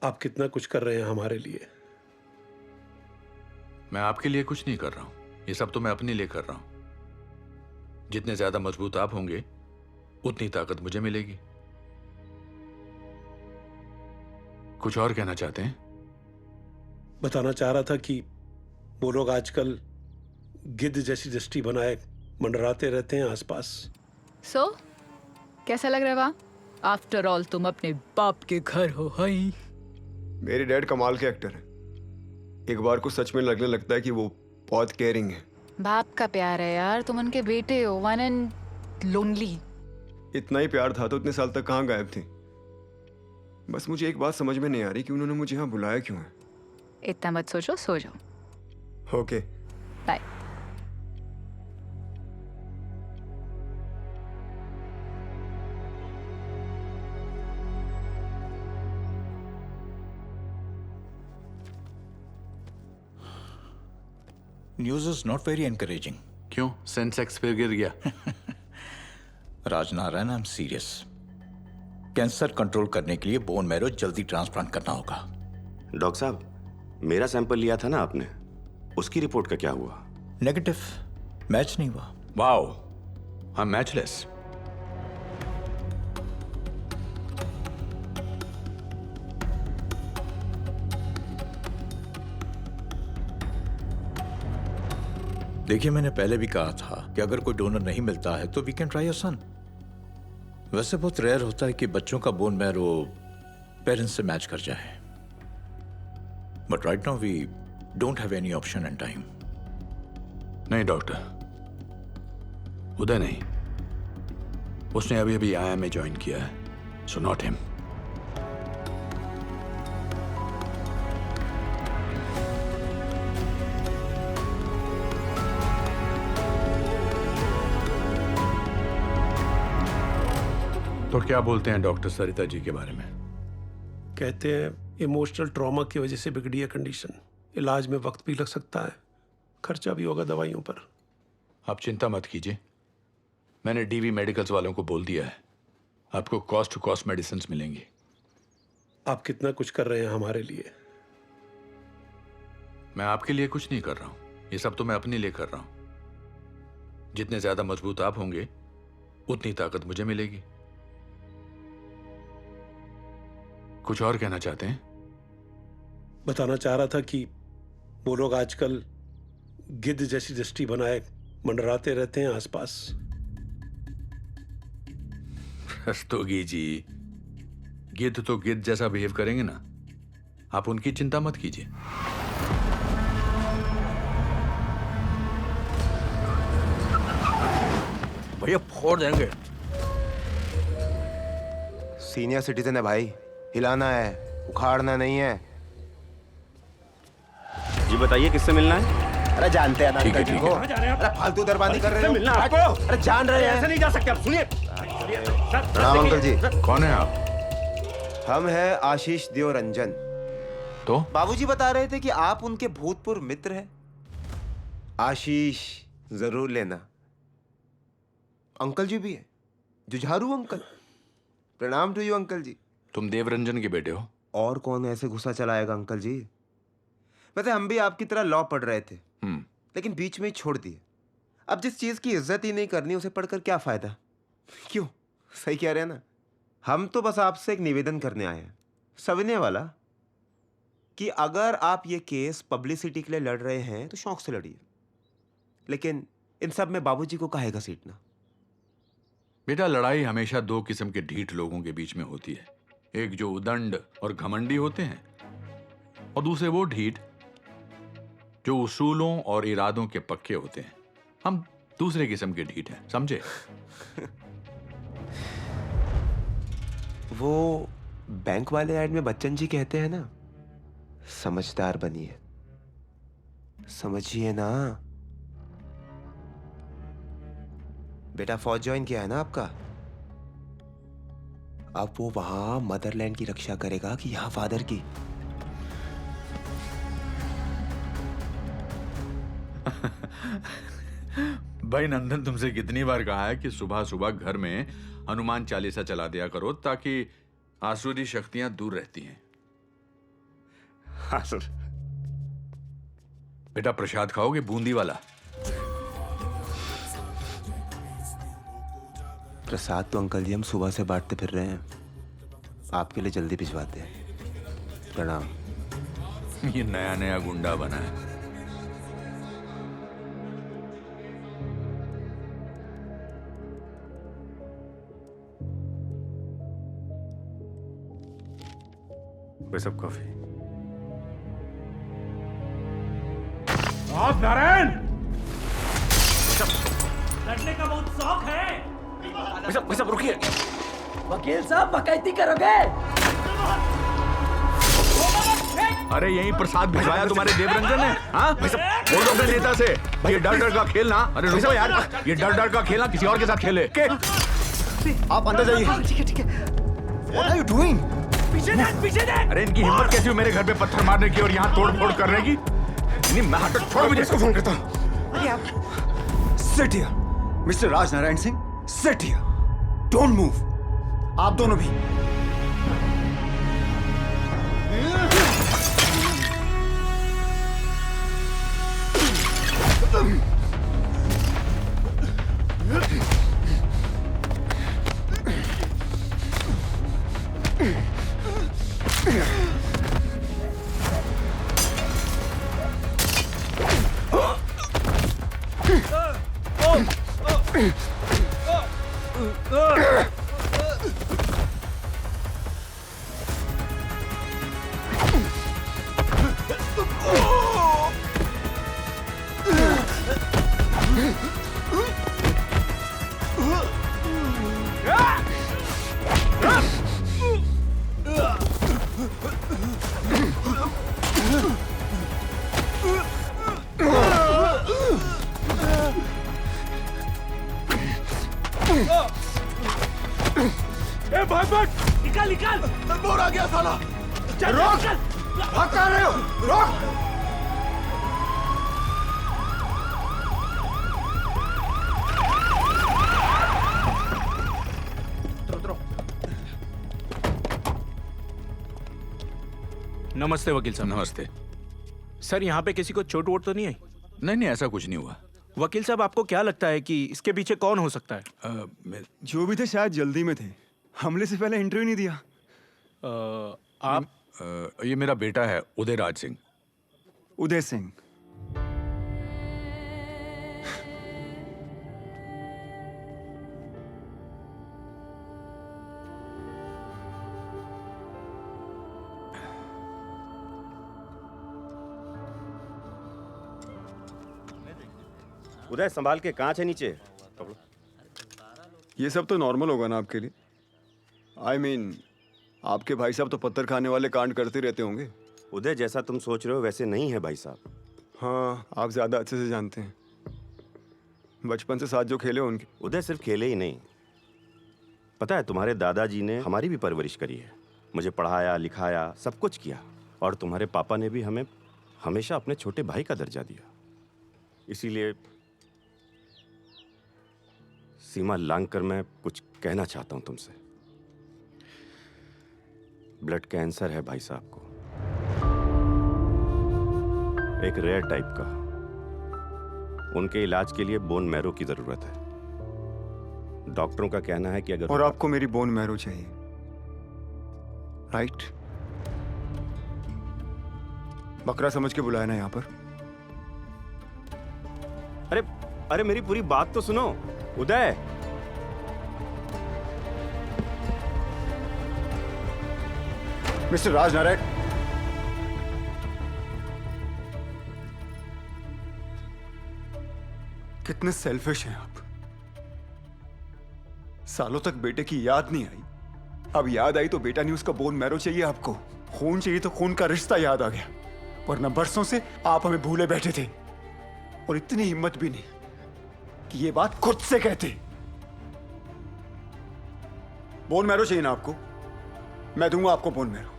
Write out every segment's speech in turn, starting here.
आप कितना कुछ कर रहे हैं हमारे लिए। मैं आपके लिए कुछ नहीं कर रहा हूं, ये सब तो मैं अपने लिए कर रहा हूं। जितने ज्यादा मजबूत आप होंगे उतनी ताकत मुझे मिलेगी। कुछ और कहना चाहते हैं? बताना चाह रहा था कि वो लोग आजकल गिद्ध जैसी दृष्टि बनाए मंडराते रहते हैं आसपास। सो कैसा लग रहा है वहाँ? आफ्टर ऑल तुम अपने बाप के घर हो। हाई, मेरे डैड कमाल के एक्टर हैं। एक बार को सच में लगने लगता है कि वो बहुत केयरिंग है। बाप का प्यार है यार, तुम उनके बेटे हो, वन एंड लोनली। इतना ही प्यार था तो इतने साल तक कहाँ गायब थे। बस मुझे एक बात समझ में नहीं आ रही कि उन्होंने मुझे यहाँ बुलाया क्यों है। इतना मत सोचो, सो जाओ। Okay. Bye. News is not very encouraging. क्यों, सेंसेक्स फिर गिर गया? Rajnarayan, I am serious. Cancer control करने के लिए बोन मैरो जल्दी ट्रांसप्लांट करना होगा। डॉक्टर साहब, मेरा सैंपल लिया था ना आपने, उसकी रिपोर्ट का क्या हुआ? नेगेटिव, मैच नहीं हुआ। Wow, I am matchless. देखिए, मैंने पहले भी कहा था कि अगर कोई डोनर नहीं मिलता है तो we can try your son. वैसे बहुत रेयर होता है कि बच्चों का बोन मैरो पेरेंट्स से मैच कर जाए, but right now we don't have any option and time. नहीं डॉक्टर, उदय नहीं, उसने अभी अभी IIM ज्वाइन किया है, सो नॉट हिम। तो क्या बोलते हैं डॉक्टर सरिता जी के बारे में? कहते हैं इमोशनल ट्रॉमा की वजह से बिगड़ी है कंडीशन। इलाज में वक्त भी लग सकता है, खर्चा भी होगा दवाइयों पर। आप चिंता मत कीजिए, मैंने DV मेडिकल्स वालों को बोल दिया है, आपको कॉस्ट टू कॉस्ट मेडिसिन मिलेंगी। आप कितना कुछ कर रहे हैं हमारे लिए। मैं आपके लिए कुछ नहीं कर रहा हूं, ये सब तो मैं अपने लिए कर रहा हूं। जितने ज्यादा मजबूत आप होंगे उतनी ताकत मुझे मिलेगी। कुछ और कहना चाहते हैं? बताना चाह रहा था कि वो लोग आजकल गिद्ध जैसी दृष्टि बनाए मंडराते रहते हैं आसपास। रस्तोगी जी, गिद्ध तो गिद्ध जैसा बिहेव करेंगे ना, आप उनकी चिंता मत कीजिए। भैया फोड़ देंगे। सीनियर सिटीजन है भाई, हिलाना है, उखाड़ना नहीं है। जी बताइए, किससे मिलना है? अरे जानते हैं ना ठीक है, अंकल जी ठीक को। है। अरे फालतू दरबानी कर रहे हो। मिलना आपको? अरे जान रहे हैं। ऐसे नहीं जा सकते आप, सुनिए। प्रणाम अंकल जी। कौन है आप? हम हैं आशीष देव रंजन। तो बाबूजी बता रहे थे कि आप उनके भूतपूर्व मित्र हैं। आशीष जरूर लेना। अंकल जी भी है, जुझारू अंकल। प्रणाम टू यू अंकल जी। तुम देवरंजन के बेटे हो? और कौन ऐसे गुस्सा चलाएगा अंकल जी। वैसे हम भी आपकी तरह लॉ पढ़ रहे थे, लेकिन बीच में ही छोड़ दिए। अब जिस चीज की इज्जत ही नहीं करनी उसे पढ़कर क्या फायदा। क्यों, सही कह रहे हैं ना। हम तो बस आपसे एक निवेदन करने आए हैं, सविनय वाला, कि अगर आप ये केस पब्लिसिटी के लिए लड़ रहे हैं तो शौक से लड़िए, लेकिन इन सब में बाबूजी को काहे घसीटना। बेटा, लड़ाई हमेशा दो किस्म के ढीठ लोगों के बीच में होती है। एक जो उदंड और घमंडी होते हैं, और दूसरे वो ढीठ जो उसूलों और इरादों के पक्के होते हैं। हम दूसरे किस्म के ढीठ हैं, समझे? वो बैंक वाले ऐड में बच्चन जी कहते हैं ना, समझदार बनिए, समझिए ना। बेटा फौज ज्वाइन किया है ना आपका, अब वो वहां मदरलैंड की रक्षा करेगा कि यहां फादर की। भाई नंदन, तुमसे कितनी बार कहा है कि सुबह सुबह घर में हनुमान चालीसा चला दिया करो ताकि आसुरी शक्तियां दूर रहती हैं। हाँ सर। बेटा प्रसाद खाओगे, बूंदी वाला? प्रसाद तो अंकल जी हम सुबह से बांटते फिर रहे हैं, आपके लिए जल्दी भिजवाते हैं। प्रणाम। ये नया नया गुंडा बना है। भाई साहब कॉफी। आप नारायण लड़ने का बहुत शौक है। भाई साहब रुकिए। वकील साहब बकैती करोगे? अरे यही प्रसाद भिजवाया तुम्हारे देवरंजन ने? हाँ बोल दो अपने नेता से भाई, ये डर डर का खेलना। अरे रुको यार, ये डर डर का खेलना किसी और के साथ खेले के? आप अंदर जाइए। ठीक है। What are you doing? पीछे देख। अरे इनकी हिम्मत कैसी हुई मेरे घर पे पत्थर मारने की और यहाँ तोड़ फोड़ करने की? नहीं मैं हटो, छोड़ो मुझे। इसको फोन करता हूँ। Sit here, Mr. Raj Narayan Singh. Sit here. Don't move. आप दोनों भी। निकाल। बोर आ गया साला। रोक। भाग कहाँ रहे हो? रोक। नमस्ते वकील साहब। नमस्ते। सर यहाँ पे किसी को चोट वोट तो नहीं आई? नहीं ऐसा कुछ नहीं हुआ। वकील साहब आपको क्या लगता है कि इसके पीछे कौन हो सकता है? जो भी थे शायद जल्दी में थे, हमले से पहले इंटरव्यू नहीं दिया। आप ये मेरा बेटा है उदयराज सिंह। उदय सिंह। उदय संभाल के, कांच है नीचे। ये सब तो नॉर्मल होगा ना आपके लिए? I mean, आपके भाई साहब तो पत्थर खाने वाले कांड करते रहते होंगे। उदय जैसा तुम सोच रहे हो वैसे नहीं है भाई साहब। हाँ, आप ज्यादा अच्छे से जानते हैं। बचपन से साथ जो खेले उनके। उदय सिर्फ खेले ही नहीं, पता है तुम्हारे दादाजी ने हमारी भी परवरिश करी है। मुझे पढ़ाया लिखाया सब कुछ किया, और तुम्हारे पापा ने भी हमें हमेशा अपने छोटे भाई का दर्जा दिया। इसीलिए सीमा लांघकर मैं कुछ कहना चाहता हूं तुमसे। ब्लड कैंसर है भाई साहब को, एक रेयर टाइप का। उनके इलाज के लिए बोन मैरो की जरूरत है। डॉक्टरों का कहना है कि अगर और आपको मेरी बोन मैरो चाहिए, राइट? बकरा समझ के बुलाया ना यहां पर। अरे अरे मेरी पूरी बात तो सुनो उदय। मिस्टर राजनारायण, कितने सेल्फिश हैं आप। सालों तक बेटे की याद नहीं आई, अब याद आई तो बेटा नहीं, उसका बोन मैरो चाहिए आपको। खून चाहिए तो खून का रिश्ता याद आ गया, वरना बरसों से आप हमें भूले बैठे थे। और इतनी हिम्मत भी नहीं कि ये बात खुद से कहते। बोन मैरो चाहिए ना आपको? मैं दूंगा आपको बोन मैरो,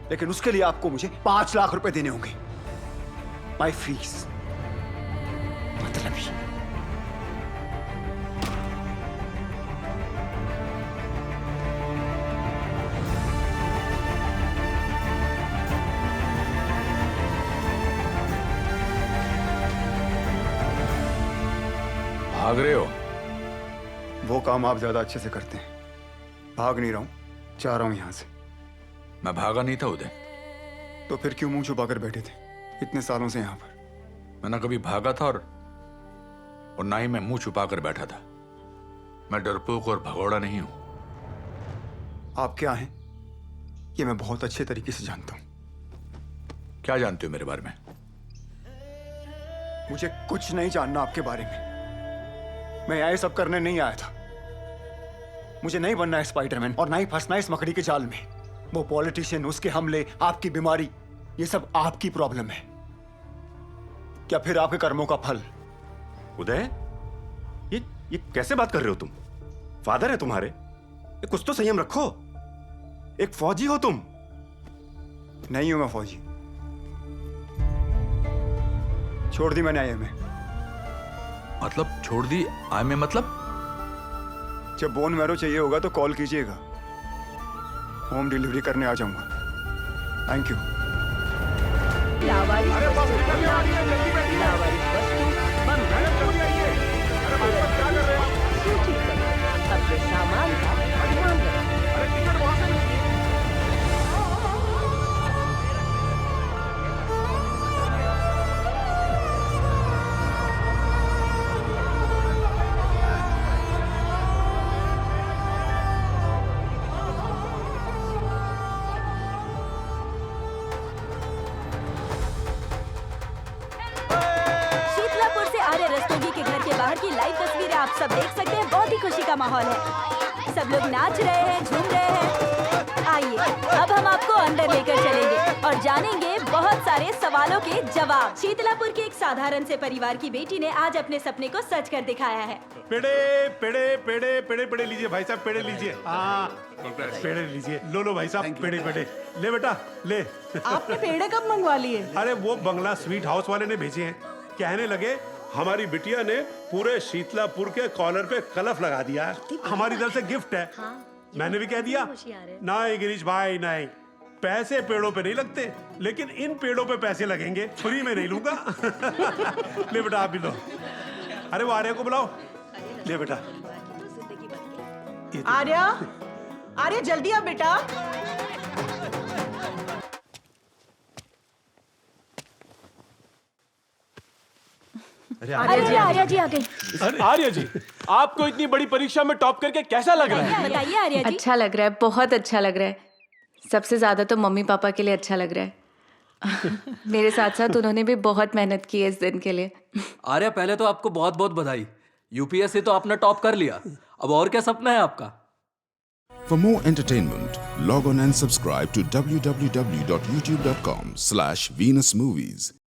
लेकिन उसके लिए आपको मुझे 5 लाख रुपए देने होंगे। My fees. मतलब ही। भाग रहे हो? वो काम आप ज्यादा अच्छे से करते हैं। भाग नहीं रहा हूं, जा रहा हूं यहां से। मैं भागा नहीं था उदय। तो फिर क्यों मुंह छुपा कर बैठे थे इतने सालों से यहां पर? मैं ना कभी भागा था और ना ही मैं मुंह छुपा कर बैठा था। मैं डरपोक और भगोड़ा नहीं हूं। आप क्या हैं ये मैं बहुत अच्छे तरीके से जानता हूं। क्या जानते हो मेरे बारे में? मुझे कुछ नहीं जानना आपके बारे में। मैं ये सब करने नहीं आया था। मुझे नहीं बनना है स्पाइडरमैन और ना ही फंसना है इस मकड़ी के जाल में। वो पॉलिटिशियन, उसके हमले, आपकी बीमारी, ये सब आपकी प्रॉब्लम है। क्या फिर आपके कर्मों का फल? उदय, ये कैसे बात कर रहे हो तुम? फादर है तुम्हारे, ये कुछ तो संयम रखो। एक फौजी हो तुम। नहीं हूं मैं फौजी। छोड़ दी मैंने आईएमए। मतलब छोड़ दी? आई में मतलब? जब बोन मैरो चाहिए होगा तो कॉल कीजिएगा, होम डिलीवरी करने आ जाऊंगा। Thank you. शीतलापुर से आर्य रस्तोगी के घर के बाहर की लाइव तस्वीरें आप सब देख सकते हैं। बहुत ही खुशी का माहौल है। सब लोग नाच रहे हैं, झूम रहे हैं। आइए अब हम आपको अंदर लेकर चलेंगे और जानेंगे बहुत सारे सवालों के जवाब। शीतलापुर के एक साधारण से परिवार की बेटी ने आज अपने सपने को सच कर दिखाया है। पेड़े पेड़े पेड़े पेड़े पेड़े लीजिए भाई साहब, पेड़े लीजिए। हाँ, पेड़े लीजिए। लो भाई साहब, पेड़े पेड़े ले बेटा ले। आपने पेड़े कब मंगवा लिए? अरे वो बंगला स्वीट हाउस वाले ने भेजे हैं। कहने लगे हमारी बिटिया ने पूरे शीतलापुर के कॉलर पे कलफ लगा दिया है, हमारी तरफ से गिफ्ट है। मैंने भी कह दिया नहीं गिरीश भाई नहीं, पैसे पेड़ों पे नहीं लगते, लेकिन इन पेड़ों पे पैसे लगेंगे, फ्री में नहीं लूंगा। ले बेटा आप भी लो। अरे वो आर्या को बुलाओ। ले बेटा। आर्या, आर्या जल्दी आ बेटा। अरे आर्या जी आ गई। आर्या जी, आपको इतनी बड़ी परीक्षा में टॉप करके कैसा लग रहा है? बताइए आर्या जी। अच्छा लग रहा है, बहुत अच्छा लग रहा है। सबसे ज्यादा तो मम्मी पापा के लिए अच्छा लग रहा है। मेरे साथ साथ उन्होंने भी बहुत मेहनत की है इस दिन के लिए। आर्या, पहले तो आपको बहुत बहुत बधाई। यूपीएससी तो आपने टॉप कर लिया, अब और क्या सपना है आपका? For more entertainment, log on and subscribe to www.youtube.com/venusmovies.